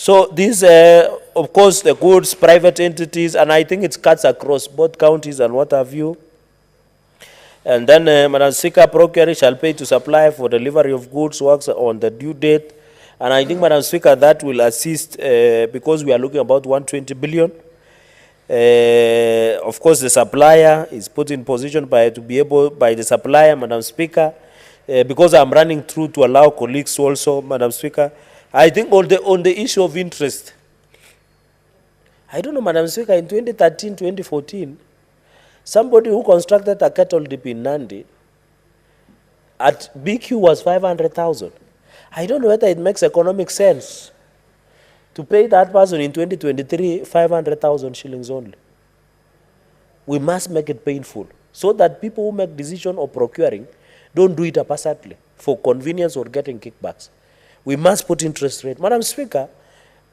So these, of course, the goods, private entities, and I think it cuts across both counties and what have you. And then Madam Speaker, procureur shall pay to supply for delivery of goods works on the due date. And I think, Madam Speaker, that will assist because we are looking about 120 billion. Of course, the supplier is put in position to be able, by the supplier, Madam Speaker, because I'm running through to allow colleagues also, Madam Speaker. I think on the issue of interest, I don't know, Madam Speaker, in 2013, 2014, somebody who constructed a cattle dip in Nandi at BQ was 500,000. I don't know whether it makes economic sense to pay that person in 2023 500,000 shillings only. We must make it painful so that people who make decision of procuring don't do it haphazardly for convenience or getting kickbacks. We must put interest rate. Madam Speaker,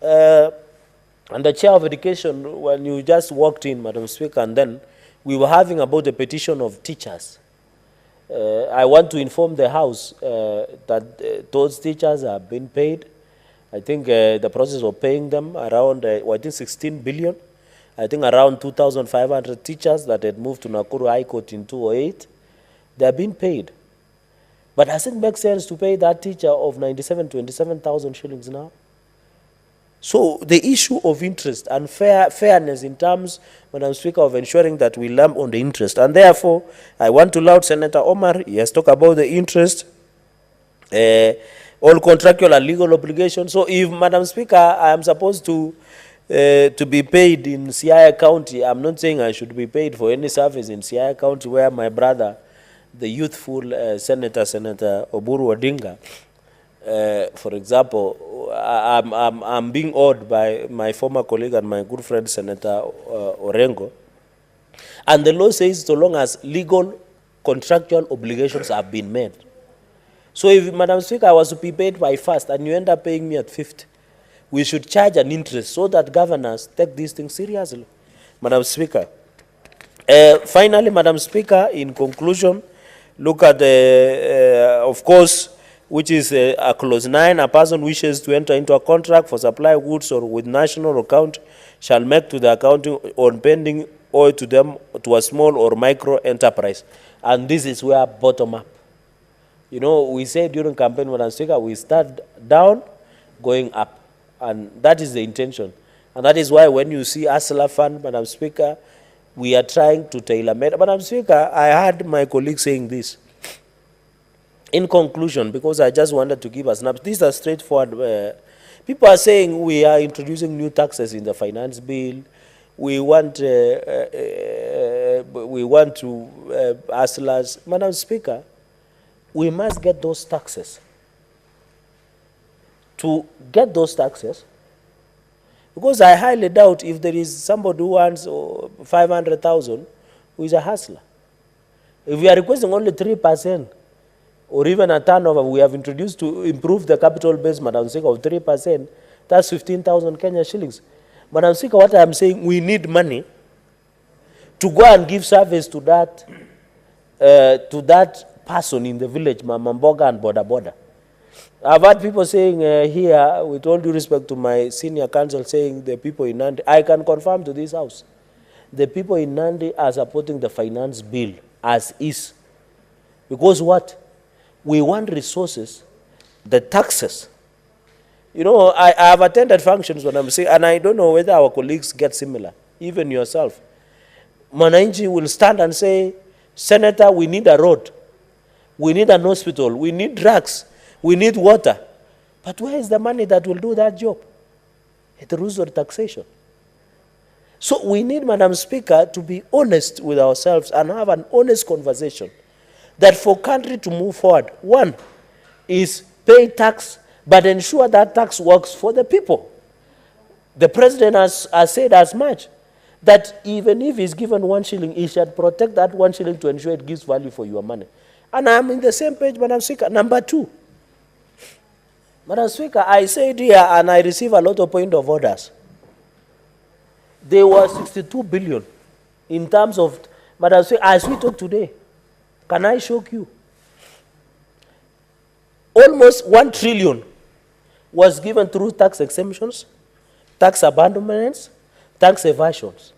and the Chair of Education, when you just walked in, Madam Speaker, and then we were having about a petition of teachers. I want to inform the House that those teachers have been paid. I think the process of paying them around, I think 16 billion. I think around 2,500 teachers that had moved to Nakuru High Court in 2008, they have been paid. But does it make sense to pay that teacher of 27,000 shillings now? So the issue of interest and fairness in terms, Madam Speaker, of ensuring that we lump on the interest. And therefore, I want to laud Senator Omar. He has talked about the interest, all contractual and legal obligations. So if, Madam Speaker, I am supposed to be paid in Siaya County, I'm not saying I should be paid for any service in Siaya County where my brother, the youthful Senator Oburu Odinga, for example, I'm being owed by my former colleague and my good friend Senator Orengo. And the law says so long as legal contractual obligations have been made. So if, Madam Speaker, I was to be paid by first and you end up paying me at 50, we should charge an interest so that governors take these things seriously, Madam Speaker. Finally, Madam Speaker, in conclusion, look at the, of course, which is a clause 9, a person wishes to enter into a contract for supply of goods or with national account shall make to the accounting on pending or to them to a small or micro enterprise. And this is where bottom up. You know, we say during campaign, Madam Speaker, we start down, going up. And that is the intention. And that is why when you see Asla Fund, Madam Speaker, we are trying to tailor-make. Madam Speaker, I heard my colleague saying this. In conclusion, because I just wanted to give a snap, these are straightforward. People are saying we are introducing new taxes in the finance bill. We want to Asla's. Madam Speaker, we must get those taxes. To get those taxes, because I highly doubt if there is somebody who wants 500,000 who is a hustler. If we are requesting only 3%, or even a turnover we have introduced to improve the capital base, Madam Speaker, of 3%, that's 15,000 Kenya shillings. Madam Speaker, what I am saying, we need money to go and give service to that person in the village, Mamamboga and Boda. I've had people saying here, with all due respect to my senior counsel, saying the people in Nandi, I can confirm to this House, the people in Nandi are supporting the finance bill as is. Because what? We want resources, the taxes. You know, I have attended functions when I'm saying, and I don't know whether our colleagues get similar, even yourself. Mwananchi will stand and say, Senator, we need a road. We need an hospital. We need drugs. We need water. But where is the money that will do that job? It rules on taxation. So we need, Madam Speaker, to be honest with ourselves and have an honest conversation that for country to move forward, one is pay tax, but ensure that tax works for the people. The president has said as much, that even if he's given 1 shilling, he should protect that 1 shilling to ensure it gives value for your money. And I'm in the same page, Madam Speaker. Number 2, Madam Speaker, I said here, and I receive a lot of point of orders. There was 62 billion in terms of, Madam Speaker, as we talk today, can I shock you? Almost 1 trillion was given through tax exemptions, tax abandonments, tax evasions.